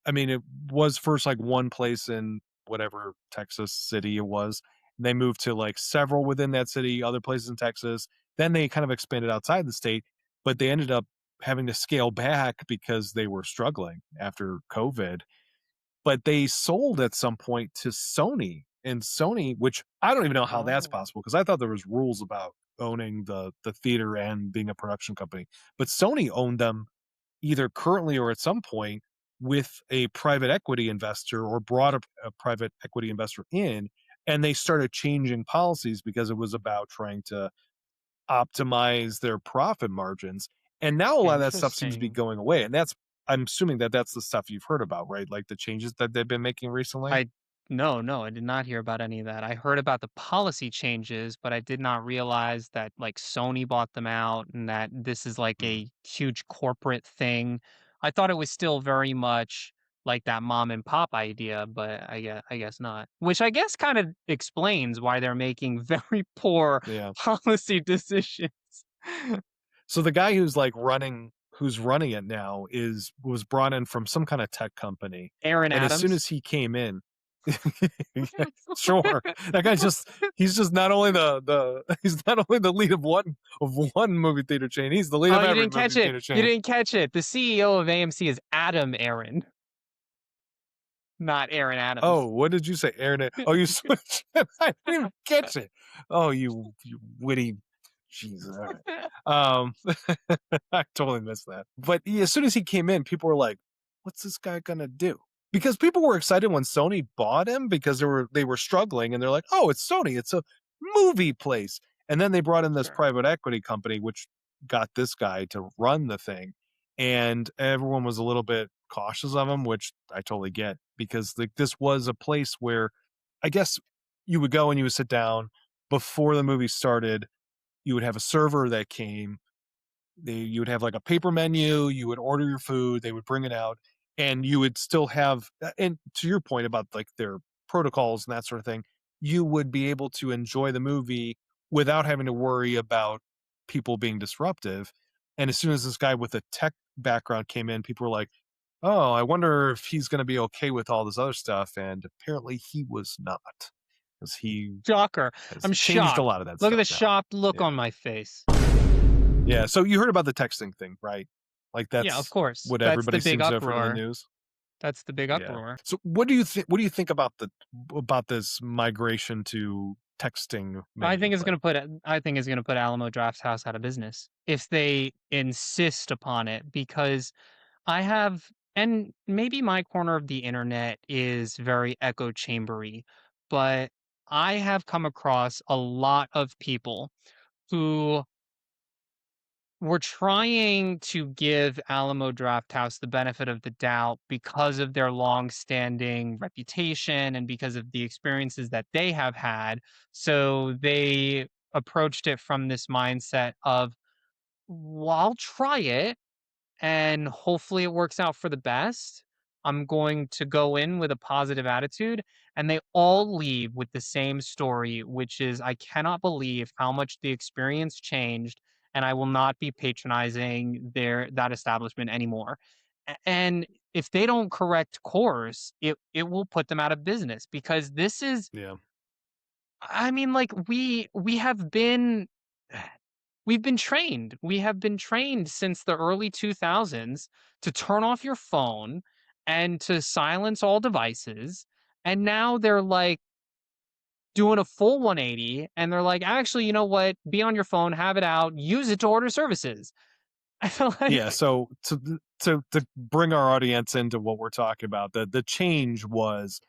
I mean, it was first like one place in whatever Texas city it was. They moved to like several within that city, other places in Texas. Then they kind of expanded outside the state, but they ended up having to scale back because they were struggling after COVID, but they sold at some point to Sony, and Sony, which I don't even know how that's oh, possible because I thought there was rules about owning the theater and being a production company, but Sony owned them either currently or at some point with a private equity investor or brought a private equity investor in, and they started changing policies because it was about trying to optimize their profit margins. And now a lot of that stuff seems to be interesting. going away. And that's I'm assuming that that's the stuff you've heard about, right? Like the changes that they've been making recently? I no, no, I did not hear about any of that. I heard about the policy changes, but I did not realize that like Sony bought them out and that this is like Mhm. a huge corporate thing. I thought it was still very much like that mom and pop idea, but I guess not. Which I guess kind of explains why they're making very poor Yeah. policy decisions. So the guy who's running it now was brought in from some kind of tech company. Aaron And as soon Adams. as he came in, Sure. That guy's just he's just not only the he's not only the lead of one movie theater chain, he's the lead Oh, of you every didn't catch movie it. theater You chain. didn't catch it. The CEO of AMC is Adam Aaron, not Aaron Oh, Adams. what did you say? Aaron? Oh, you switched it. I didn't even catch it. Oh, you witty Jesus. All right. Um I totally missed that. But yeah, as soon as he came in, people were like, "What's this guy gonna do?" Because people were excited when Sony bought him because they were struggling, and they're like, "Oh, it's Sony. It's a movie place." And then they brought in this Sure. private equity company, which got this guy to run the thing, and everyone was a little bit cautious of him, which I totally get because like this was a place where I guess you would go and you would sit down before the movie started. You would have a server that came, you would have like a paper menu, you would order your food, they would bring it out, and you would still have and to your point about like their protocols and that sort of thing, you would be able to enjoy the movie without having to worry about people being disruptive. And as soon as this guy with a tech background came in, people were like, "Oh, I wonder if he's going to be okay with all this other stuff." And apparently he was not, because he Shocker. has I'm changed a shocked. lot of that Look at stuff the now. shocked look Yeah. on my face. Yeah, so you heard about the texting thing, right? Like, Yeah, of that's course. what That's everybody the big seems to have heard in the uproar. news? That's the big Yeah. uproar. So what do you think about this migration to texting menu play? I think it's gonna put Alamo Drafthouse out of business if they insist upon it because I have and maybe my corner of the internet is very echo chambery, but I have come across a lot of people who were trying to give Alamo Drafthouse the benefit of the doubt because of their long-standing reputation and because of the experiences that they have had. So they approached it from this mindset of, well, I'll try it and hopefully it works out for the best. I'm going to go in with a positive attitude. And they all leave with the same story, which is I cannot believe how much the experience changed, and I will not be patronizing that establishment anymore. And if they don't correct course, it will put them out of business because this is Yeah. I mean, like we have been we've been trained. We have been trained since the early 2000s to turn off your phone and to silence all devices. And now they're like doing a full 180 and they're like, actually, you know what? Be on your phone, have it out, use it to order services. I feel Yeah, like so to bring our audience into what we're talking about, the change was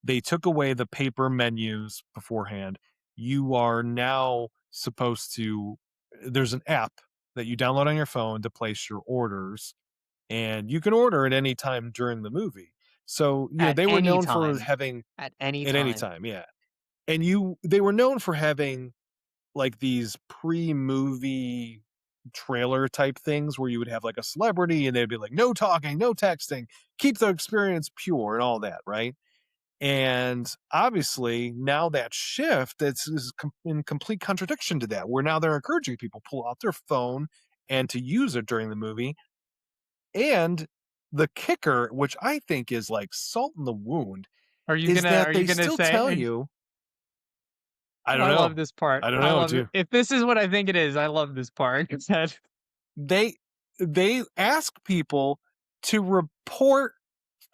they took away the paper menus beforehand. You are now supposed to there's an app that you download on your phone to place your orders, and you can order at any time during the movie. So, at they were any known for time, having at any at any time. time, yeah. And they were known for having like these pre-movie trailer type things where you would have like a celebrity and they'd be like, "No talking, no texting, keep the experience pure," and all that, right? And obviously, now that shift in complete contradiction to that, where now they're encouraging people to pull out their phone and to use it during the movie. And the kicker, which I think is like salt in the wound, is Are that you they gonna still say tell and you, I don't I love know. this part. I don't I know, love do it. If this is what I think it is, I love this part. It's that they they ask people to report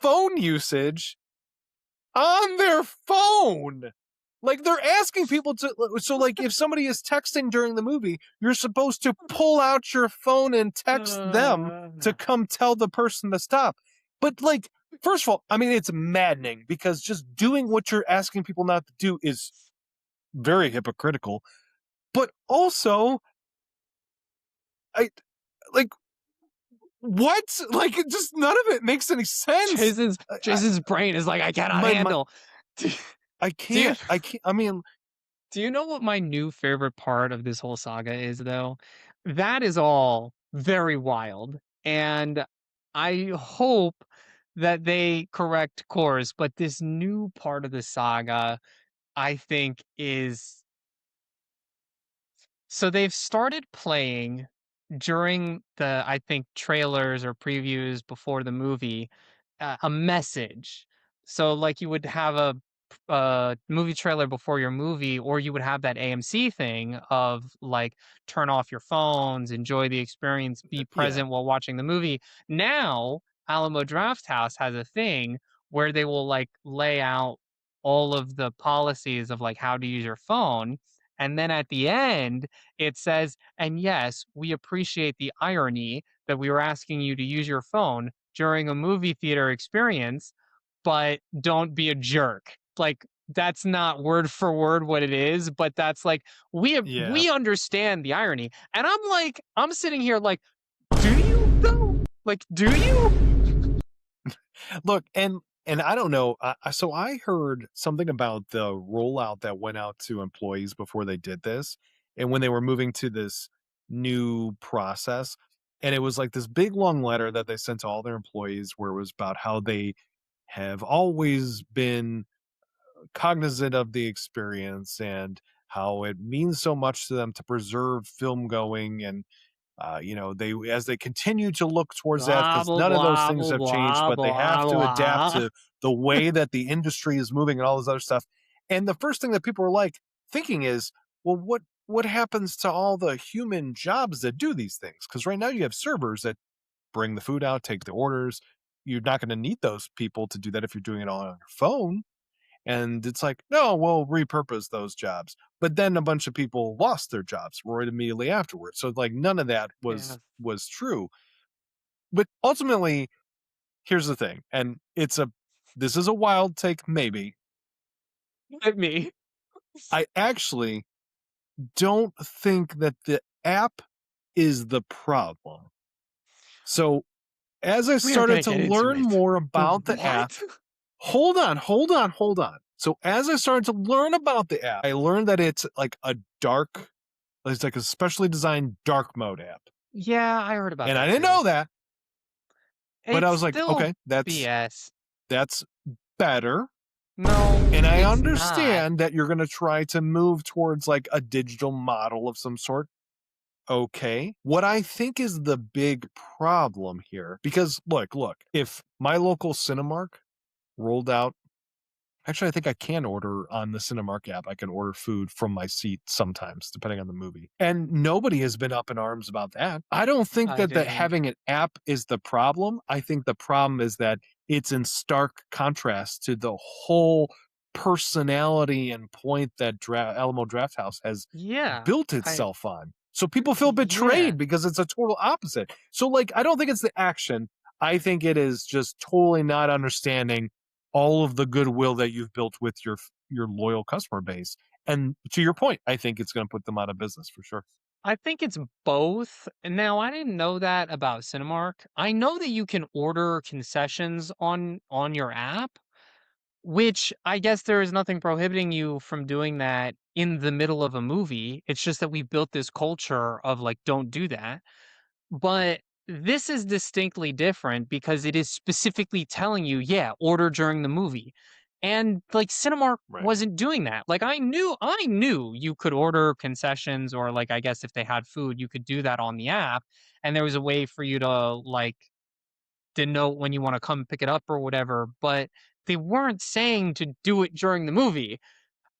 phone usage on their phone. Like they're asking people to so like if somebody is texting during the movie, you're supposed to pull out your phone and text them to come tell the person to stop. But like first of all, I mean it's maddening because just doing what you're asking people not to do is very hypocritical. But also I like what? Like it just none of it makes any sense. Jason's brain is like, I cannot My handle. Do I you can't. I mean, do you know what my new favorite part of this whole saga is though? That is all very wild. And I hope that they correct course, but this new part of the saga, I think, is so they've started playing during the, I think, trailers or previews before the movie, a message. So, like, you would have movie trailer before your movie, or you would have that AMC thing of like turn off your phones, enjoy the experience, be Yeah. present while watching the movie. Now, Alamo Draft House has a thing where they will like lay out all of the policies of like how to use your phone. And then at the end, it says, and yes, we appreciate the irony that we were asking you to use your phone during a movie theater experience, but don't be a jerk. Like that's not word for word what it is, but that's like Yeah. we understand the irony. And I'm like, I'm sitting here like, do you though? Like, do you? Look, and I don't know. So I heard something about the rollout that went out to employees before they did this, and when they were moving to this new process, and it was like this big long letter that they sent to all their employees, where it was about how they have always been cognizant of the experience and how it means so much to them to preserve film going and they as they continue to look towards that Blah because blah none of those blah things blah have changed, blah but they have blah to adapt blah. to the way that the industry is moving and all this other stuff. And the first thing that people are like thinking is, well, what happens to all the human jobs that do these things? Because right now you have servers that bring the food out, take the orders. You're not going to need those people to do that if you're doing it all on your phone. And it's like, no, we'll repurpose those jobs. But then a bunch of people lost their jobs right immediately afterwards. So like none of that Yeah, was true. But ultimately, here's the thing, and this is a wild take, maybe. hit me. I actually don't think that the app is the problem. So as I We are started gonna to get into learn it. more about the app, What? hold on. So as I started to learn about the app, I learned that it's like a specially designed dark mode app. Yeah, I heard about And I that didn't too. know that, but I It's was like, still okay, BS. that's better. No, And I it's not. understand that you're going to try to move towards like a digital model of some sort. Okay. What I think is the big problem here, because look, if my local Cinemark rolled out. Actually, I think I can order on the Cinemark app. I can order food from my seat sometimes, depending on the movie. And nobody has been up in arms about that. I don't think I that didn't. having an app is the problem. I think the problem is that it's in stark contrast to the whole personality and point that Alamo Drafthouse has Yeah, built I itself on. So people feel yeah. betrayed because it's a total opposite. So like I don't think it's the action. I think it is just totally not understanding all of the goodwill that you've built with your loyal customer base. And to your point, I think it's going to put them out of business for sure. I think it's both. And now I didn't know that about Cinemark. I know that you can order concessions on your app, which I guess there is nothing prohibiting you from doing that in the middle of a movie. It's just that we built this culture of like don't do that. But this is distinctly different because it is specifically telling you, yeah, order during the movie. And like Cinemark Right. wasn't doing that. Like I knew you could order concessions or like I guess if they had food, you could do that on the app. And there was a way for you to like denote when you want to come pick it up or whatever. But they weren't saying to do it during the movie.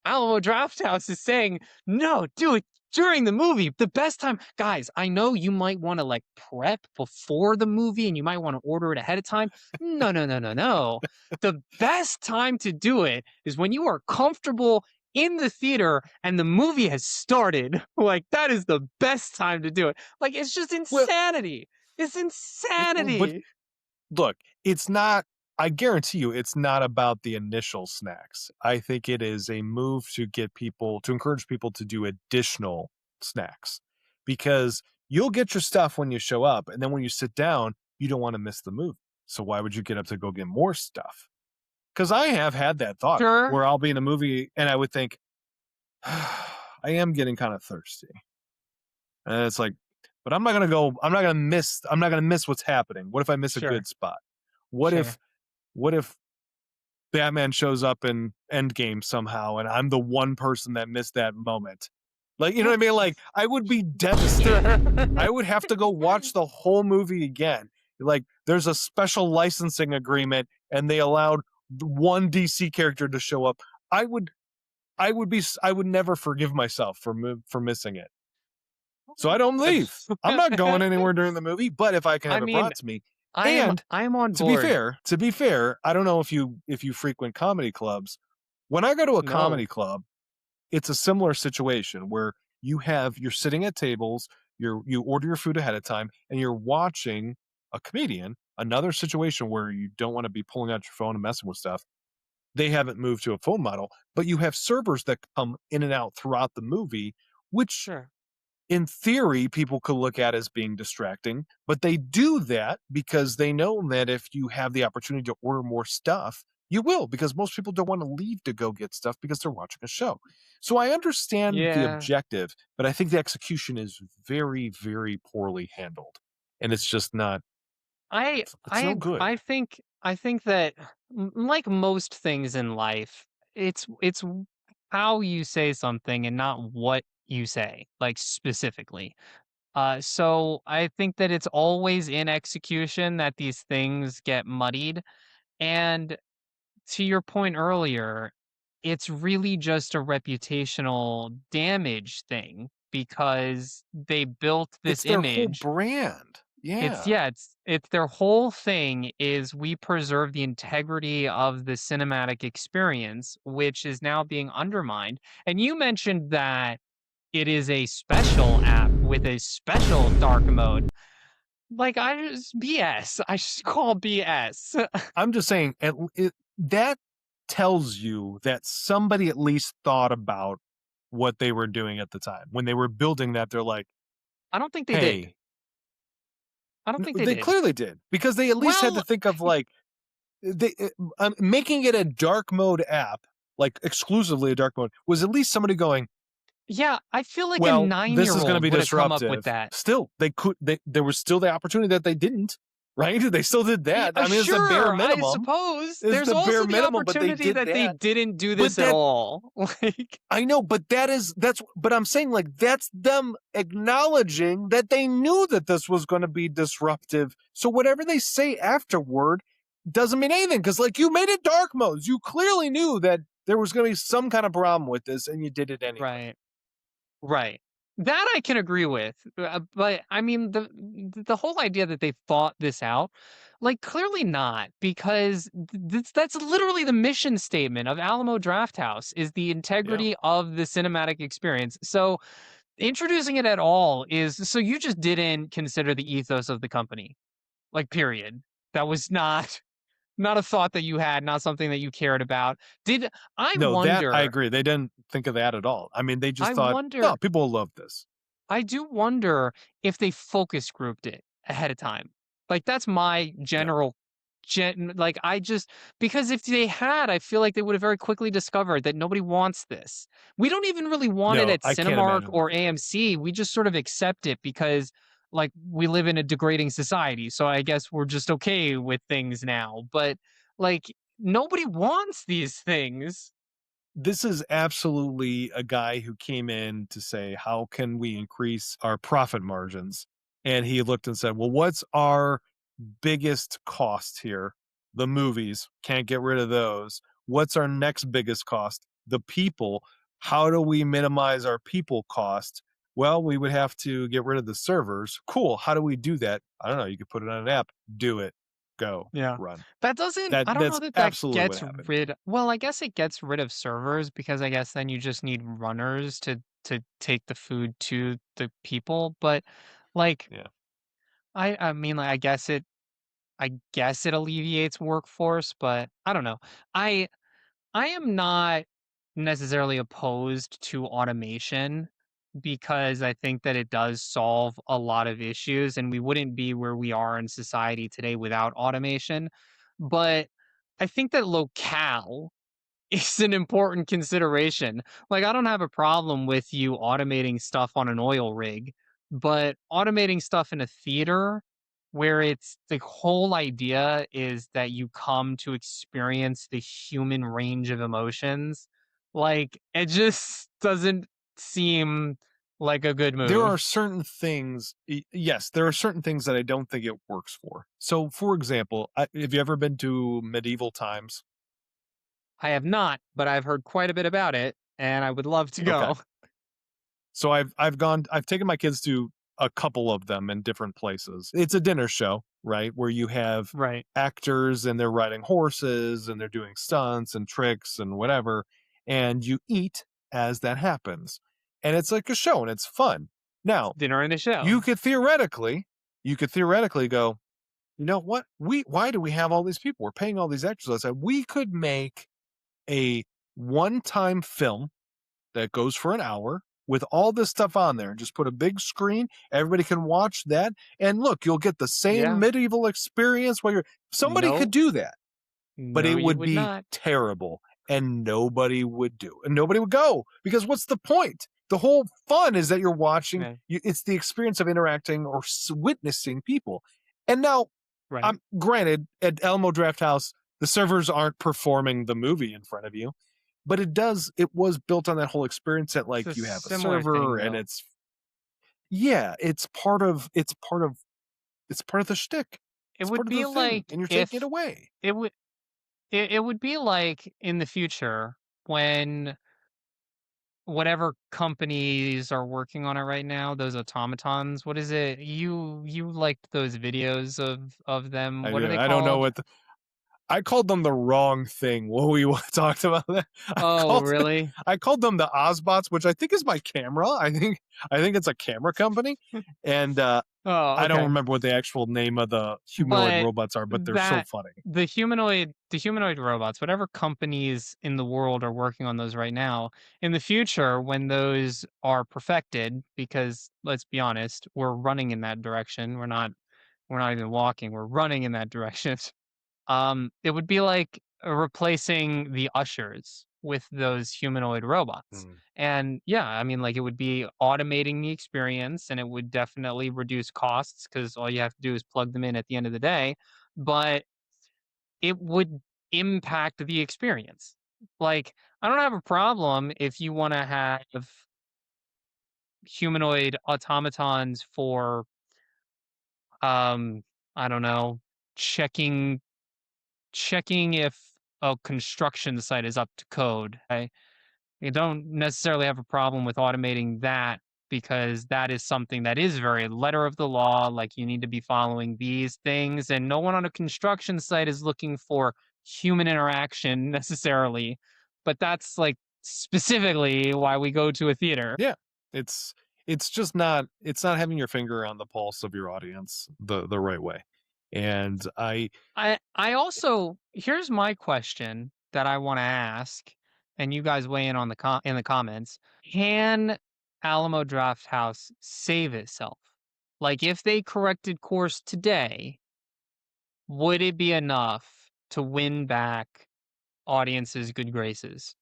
Alamo Drafthouse is saying, "No, do it during the movie. The best time." Guys, I know you might want to like prep before the movie and you might want to order it ahead of time. No, no, no, no, no. The best time to do it is when you are comfortable in the theater and the movie has started. Like that is the best time to do it. Like it's just Well, insanity. It's but insanity. look, it's not. I guarantee you, it's not about the initial snacks. I think it is a move to get people to encourage people to do additional snacks because you'll get your stuff when you show up, and then when you sit down, you don't want to miss the movie. So why would you get up to go get more stuff? Because I have had that thought Sure, where I'll be in a movie and I would think, I am getting kind of thirsty. And it's like, but I'm not gonna go, I'm not gonna miss what's happening. What if I miss a sure, good spot? What sure. if what if Batman shows up in Endgame somehow and I'm the one person that missed that moment? Like, you know what I mean? Like, I would be Sure. devastated. I would have to go watch the whole movie again. Like, there's a special licensing agreement and they allowed one DC character to show up. I would I would never forgive myself for missing it. So I don't leave. I'm not going anywhere during the movie, but if I can I have it mean, brought to me. I am And I am on board. to be fair, I don't know if you frequent comedy clubs. When I go to a No. comedy club, it's a similar situation where you're sitting at tables, you order your food ahead of time, and you're watching a comedian. Another situation where you don't want to be pulling out your phone and messing with stuff. They haven't moved to a phone model, but you have servers that come in and out throughout the movie, which Sure. in theory, people could look at as being distracting, but they do that because they know that if you have the opportunity to order more stuff, you will, because most people don't want to leave to go get stuff because they're watching a show. So I understand the Yeah. objective, but I think the execution is very, very poorly handled. And it's just not, I it's no good. I think that like most things in life, it's how you say something and not what you say, like specifically. So I think that it's always in execution that these things get muddied. And to your point earlier, it's really just a reputational damage thing because they built It's this their whole image. brand. It's Yeah. yeah, it's their whole thing is we preserve the integrity of the cinematic experience, which is now being undermined. And you mentioned that it is a special app with a special dark mode. Like I just BS. I just call BS. I'm just saying that tells you that somebody at least thought about what they were doing at the time. When they were building that, they're like, I don't think they did. "Hey," I don't think they they did. clearly did because they at least had to Well, think of like making it a dark mode app, like exclusively a dark mode, was at least somebody going, yeah, I feel like a well, this is going to 9-year-old be would have come up with disruptive. that. Still, there was still the opportunity that they didn't, right? They still did that. I mean, it's the bare Sure, I minimum. suppose. It's There's the also bare the minimum, but they opportunity did that they that. didn't do But this at that all. Like, I know, but but I'm saying like that's them acknowledging that they knew that this was going to be disruptive. So whatever they say afterward doesn't mean anything because like you made it dark modes. You clearly knew that there was going to be some kind of problem with this and you did it anyway. right. Right. That I can agree with, but I mean the whole idea that they thought this out, like clearly not, because that's literally the mission statement of Alamo Drafthouse is the Yeah. integrity of the cinematic experience. So introducing it at all is so you just didn't consider the ethos of the company, like period. That was not not a thought that you had, not something that you cared about. Did I No, that I wonder? agree. They didn't think of that at all. I mean, they just I thought, no, wonder people will love this. I do wonder if they focus grouped it ahead of time. Like that's my No. general like I just because if they had, I feel like they would have very quickly discovered that nobody wants this. We don't even really want it No, at I can't Cinemark imagine or that. AMC. We just sort of accept it because like we live in a degrading society. So I guess we're just okay with things now. But like nobody wants these things. This is absolutely a guy who came in to say, how can we increase our profit margins? And he looked and said, well, what's our biggest cost here? The movies. Can't get rid of those. What's our next biggest cost? The people. How do we minimize our people cost? Well, we would have to get rid of the servers. Cool. How do we do that? I don't know. You could put it on an app. Do it. Go. Yeah. Run. That doesn't I don't know That's that that absolutely what gets happened. rid well, I guess it gets rid of servers because I guess then you just need runners to take the food to the people, but, like, Yeah. I mean, like, I guess it alleviates workforce, but I don't know. I I am not necessarily opposed to automation because I think that it does solve a lot of issues and we wouldn't be where we are in society today without automation. But I think that locale is an important consideration. Like, I don't have a problem with you automating stuff on an oil rig, but automating stuff in a theater where it's the whole idea is that you come to experience the human range of emotions, like, it just doesn't seem like a good There are move. certain things yes, there are certain things that I don't think it works for. So, for example, have you ever been to medieval times? I have not, but I've heard quite a bit about it, and I would love to Okay. go. So I've taken my kids to a couple of them in different places. It's a dinner show, right? Where you have Right. actors and they're riding horses and they're doing stunts and tricks and whatever, and you eat as that happens. And it's like a show and it's fun. Now, Dinner and a show. you could theoretically you could theoretically go, "You know what? Why do we have all these people? We're paying all these extras." I said, "We could make a one-time film that goes for an hour with all this stuff on there and just put a big screen. Everybody can watch that. And look, you'll get the same Yeah. medieval experience where somebody could No, do that, but no, it you would would be not. terrible and nobody would do and nobody would go because what's the point? The whole fun is that you're watching, Yeah. it's the experience of interacting or witnessing people. And now, Right. granted, at Alamo Draft House, the servers aren't performing the movie in front of you, but it was built on that whole experience that It's a like you have a similar server thing, and though. it's yeah, it's part of the shtick. It It's would part of be the thing, like and you're taking it if away. it would it would be like in the future when whatever companies are working on it right now, those automatons, what is it? You liked those videos of them. I What are do. they I don't know called? what I called them the wrong thing when we talked about that. Oh, really? I called them the Ozbots, which I think is my camera. I think it's a camera company, and Oh, I don't okay. remember what the actual name of the humanoid But robots are, but they're so that funny. the humanoid robots, whatever companies in the world are working on those right now, in the future when those are perfected, because let's be honest, we're running in that direction. We're not even walking, we're running in that direction. It would be like replacing the ushers with those humanoid robots. Mm. And yeah, I mean, like it would be automating the experience and it would definitely reduce costs because all you have to do is plug them in at the end of the day. But it would impact the experience. Like, I don't have a problem if you want to have humanoid automatons for, um, I don't know, checking checking if a construction site is up to code. I don't necessarily have a problem with automating that because that is something that is very letter of the law. Like you need to be following these things, and no one on a construction site is looking for human interaction necessarily. But that's like specifically why we go to a theater. Yeah, it's it's not having your finger on the pulse of your audience the right way, and I also here's my question that I want to ask, and you guys weigh in on in the comments. Can Alamo Draft House save itself? Like, if they corrected course today, would it be enough to win back audiences' good graces?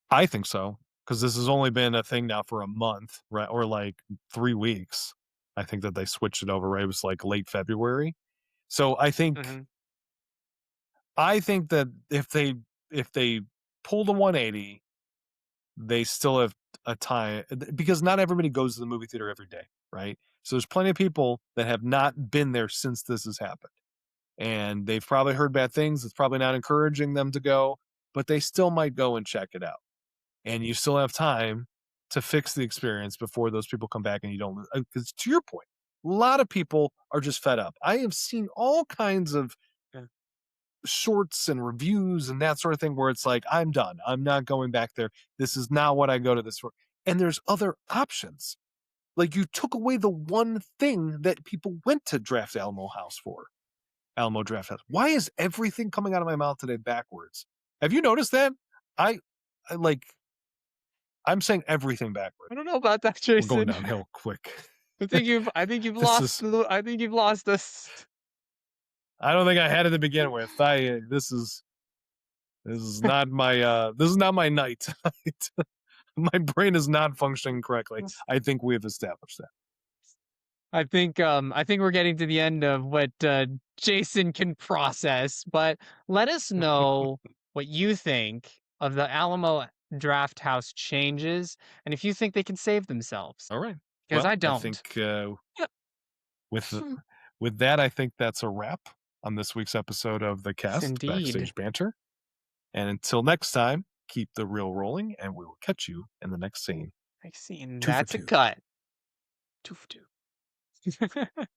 I think so because this has only been a thing now for a month, right, or like 3 weeks. I think that they switched it over. Right, it was like late February, so Hmm. I think that if they pulled a 180, they still have a time because not everybody goes to the movie theater every day, right? So there's plenty of people that have not been there since this has happened. And they've probably heard bad things. It's probably not encouraging them to go, but they still might go and check it out. And you still have time to fix the experience before those people come back and you don't. Because to your point, a lot of people are just fed up. I have seen all kinds of Yeah. shorts and reviews and that sort of thing where it's like, I'm done. I'm not going back there. This is not what I go to this for. And there's other options. Like you took away the one thing that people went to Draft Alamo House for. Alamo Draft House. Why is everything coming out of my mouth today backwards? Have you noticed that? I, I like I'm saying everything I backward. don't know about that, We're going Jason. downhill quick. I think you've This lost. is I think you've lost us. I don't think I had it to begin with. I this is not my night. My brain is not functioning correctly. I think we have established that. I think we're getting to the end of what Jason can process, but let us know what you think of the Alamo Draft House changes and if you think they can save themselves, All right. because Well, I I don't. think with with that, I think that's a wrap. on this week's episode of the Yes, cast indeed. Backstage Banter. And until next time, keep the reel rolling, and we will catch you in the next scene. I see. And Two for that's a two. cut. Two for two.